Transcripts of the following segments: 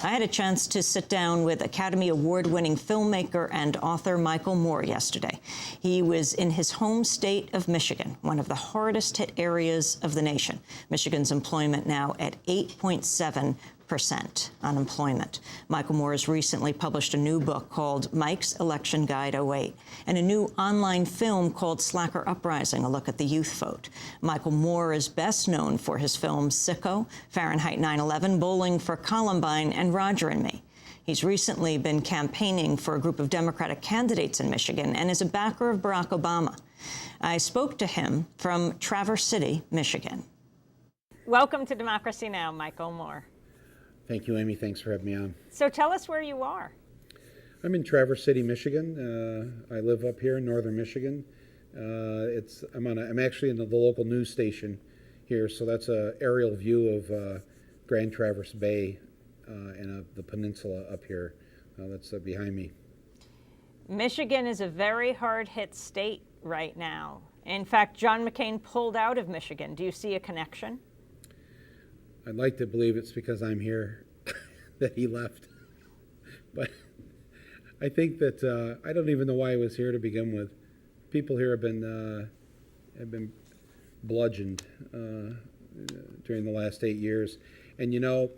I had a chance to sit down with Academy Award-winning filmmaker and author Michael Moore yesterday. He was in his home state of Michigan, one of the hardest hit areas of the nation. Michigan's employment now at 8.7% unemployment. Michael Moore has recently published a new book called Mike's Election Guide '08 and a new online film called Slacker Uprising, a look at the youth vote. Michael Moore is best known for his films Sicko, Fahrenheit 9/11, Bowling for Columbine, and Roger and Me. He's recently been campaigning for a group of Democratic candidates in Michigan and is a backer of Barack Obama. I spoke to him from Traverse City, Michigan. Welcome to Democracy Now!, Michael Moore. Thank you, Amy. Thanks for having me on. So tell us where you are. I'm in Traverse City, Michigan. I live up here in northern Michigan. I'm actually in the local news station here, so that's an aerial view of Grand Traverse Bay and the peninsula up here. That's behind me. Michigan is a very hard-hit state right now. In fact, John McCain pulled out of Michigan. Do you see a connection? I'd like to believe it's because I'm here that he left. But I think that I don't even know why he was here to begin with. People here have been bludgeoned during the last 8 years. And you know,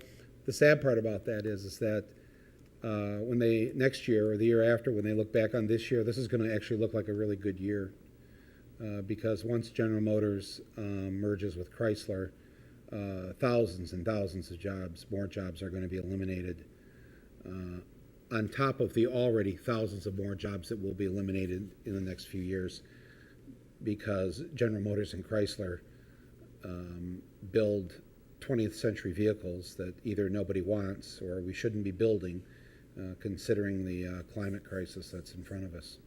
the sad part about that is that when they, next year or the year after, when they look back on this year, this is going to actually look like a really good year. Because once General Motors merges with Chrysler, thousands and thousands of jobs, more jobs are going to be eliminated on top of the already thousands of more jobs that will be eliminated in the next few years because General Motors and Chrysler build 20th century vehicles that either nobody wants or we shouldn't be building considering the climate crisis that's in front of us.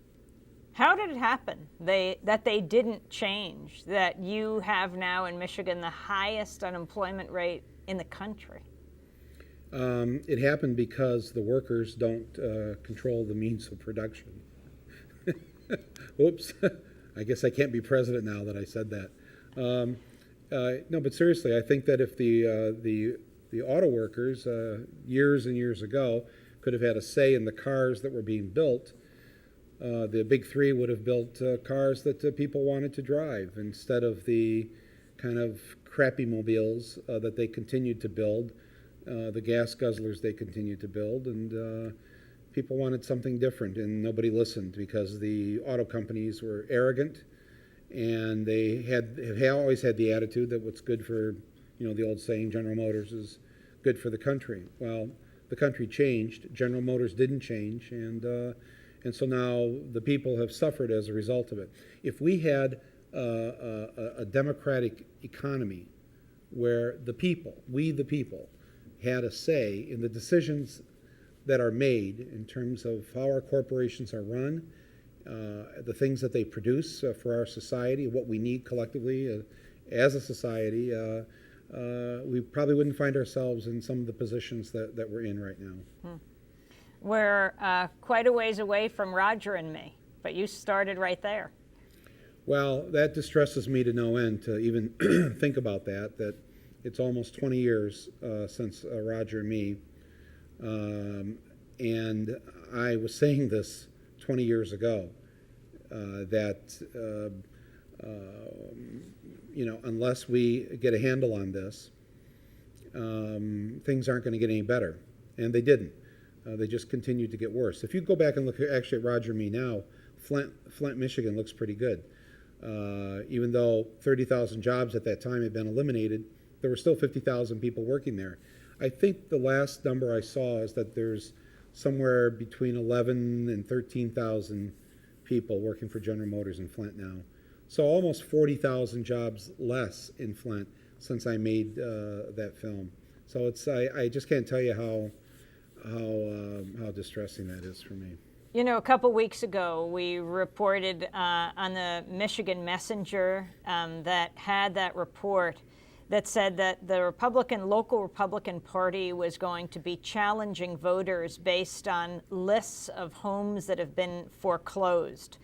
How did it happen that they didn't change, that you have now in Michigan the highest unemployment rate in the country? It happened because the workers don't control the means of production. Oops, I guess I can't be president now that I said that. No, but seriously, I think that if the auto workers years and years ago could have had a say in the cars that were being built, the big three would have built cars that people wanted to drive instead of the kind of crappy mobiles that they continued to build, the gas guzzlers they continued to build, and people wanted something different, and nobody listened because the auto companies were arrogant, and they have always had the attitude that what's good for, you know, the old saying, General Motors is good for the country. Well, the country changed. General Motors didn't change, and so now the people have suffered as a result of it. If we had a democratic economy where the people, we the people, had a say in the decisions that are made in terms of how our corporations are run, the things that they produce for our society, what we need collectively as a society, we probably wouldn't find ourselves in some of the positions that we're in right now. We're quite a ways away from Roger and Me, but you started right there. Well, that distresses me to no end to even think about that it's almost 20 years since Roger and Me. And I was saying this 20 years ago, that you know, unless we get a handle on this, things aren't going to get any better. And they didn't. They just continued to get worse. If you go back and look actually at Roger and Me now, Flint, Michigan looks pretty good. Even though 30,000 jobs at that time had been eliminated, there were still 50,000 people working there. I think the last number I saw is that there's somewhere between 11 and 13,000 people working for General Motors in Flint now. So almost 40,000 jobs less in Flint since I made that film. So I just can't tell you how distressing that is for me. You know, a couple weeks ago, we reported on the Michigan Messenger that had that report that said that the local Republican Party was going to be challenging voters based on lists of homes that have been foreclosed.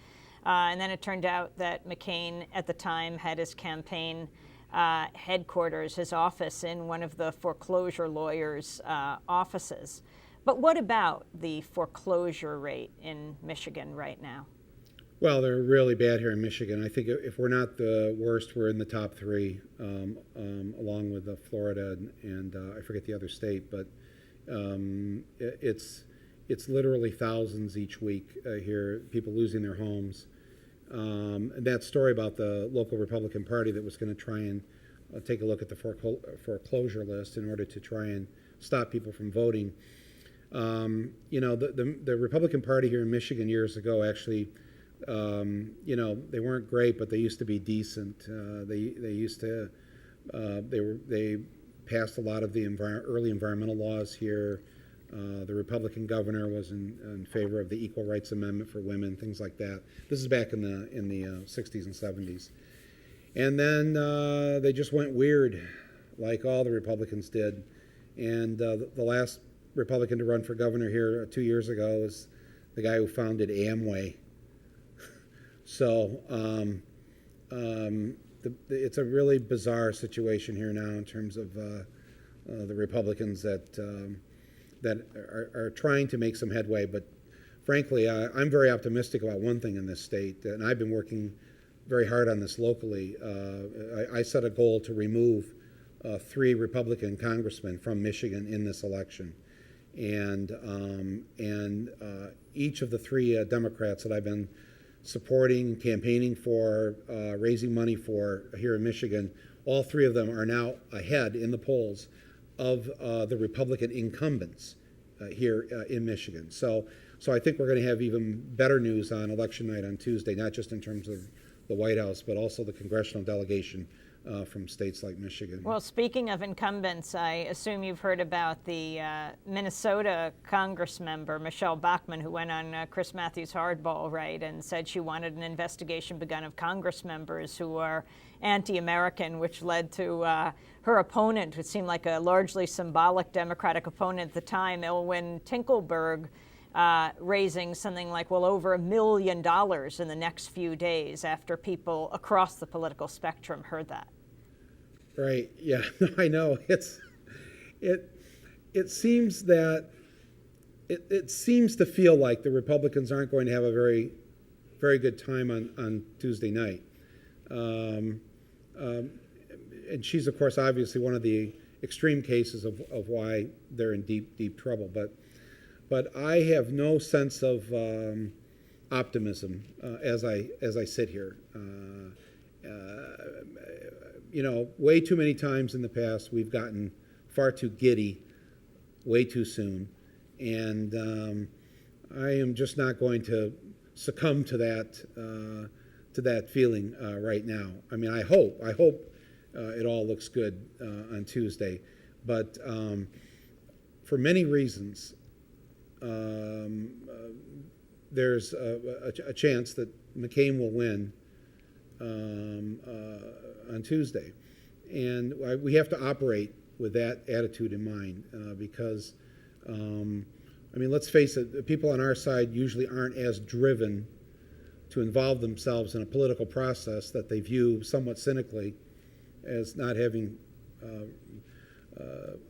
And then it turned out that McCain at the time had his campaign headquarters, his office, in one of the foreclosure lawyers' offices. But what about the foreclosure rate in Michigan right now? Well, they're really bad here in Michigan. I think if we're not the worst, we're in the top three, along with Florida and I forget the other state, but it's literally thousands each week here, people losing their homes. And that story about the local Republican Party that was going to try and take a look at the foreclosure list in order to try and stop people from voting. The Republican Party here in Michigan years ago actually, they weren't great, but they used to be decent. They passed a lot of the early environmental laws here. The Republican governor was in favor of the Equal Rights Amendment for women, things like that. This is back in the 60s and 70s. And then they just went weird, like all the Republicans did. And the last Republican to run for governor here 2 years ago was the guy who founded Amway. So it's a really bizarre situation here now in terms of the Republicans that are trying to make some headway. But frankly, I'm very optimistic about one thing in this state, and I've been working very hard on this locally. I set a goal to remove 3 Republican congressmen from Michigan in this election. And each of the 3 Democrats that I've been supporting, campaigning for, raising money for here in Michigan, all 3 of them are now ahead in the polls of the Republican incumbents here in Michigan. So I think we're going to have even better news on election night on Tuesday, not just in terms of the White House, but also the congressional delegation from states like Michigan. Well, speaking of incumbents, I assume you've heard about the Minnesota Congress member, Michelle Bachmann, who went on Chris Matthews' Hardball, right, and said she wanted an investigation begun of Congress members who are anti-American, which led to her opponent, which seemed like a largely symbolic Democratic opponent at the time, Elwyn Tinkelberg, raising something like, well, over $1 million in the next few days after people across the political spectrum heard that. Right. Yeah. I know. It seems that it seems to feel like the Republicans aren't going to have a very, very good time on Tuesday night. And she's, of course, obviously one of the extreme cases of why they're in deep trouble. But I have no sense of optimism as I sit here. Way too many times in the past we've gotten far too giddy way too soon, and I am just not going to succumb to that feeling right now. I mean, I hope it all looks good on Tuesday, but for many reasons, there's a chance that McCain will win on Tuesday. And we have to operate with that attitude in mind because, let's face it, people on our side usually aren't as driven to involve themselves in a political process that they view somewhat cynically as not having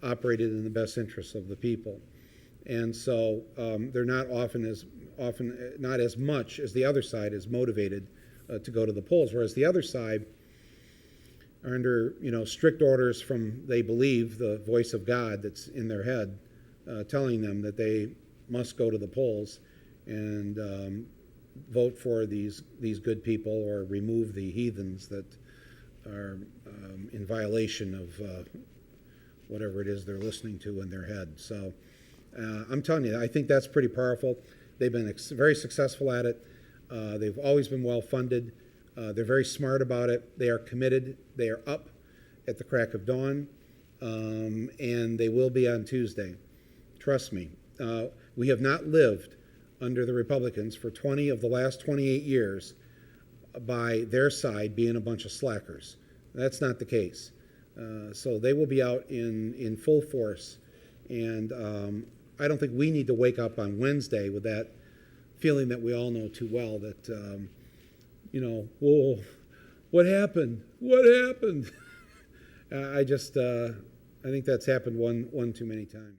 operated in the best interests of the people. And so they're not not as much as the other side is motivated to go to the polls, whereas the other side are under strict orders from, they believe, the voice of God that's in their head, telling them that they must go to the polls and vote for these good people or remove the heathens that are in violation of whatever it is they're listening to in their head. So I'm telling you, I think that's pretty powerful. They've been very successful at it. They've always been well funded. They're very smart about it. They are committed. They are up at the crack of dawn, and they will be on Tuesday. Trust me. We have not lived under the Republicans for 20 of the last 28 years by their side being a bunch of slackers. That's not the case. So they will be out in full force, and I don't think we need to wake up on Wednesday with that feeling that we all know too well that, whoa, what happened? What happened? I think that's happened one too many times.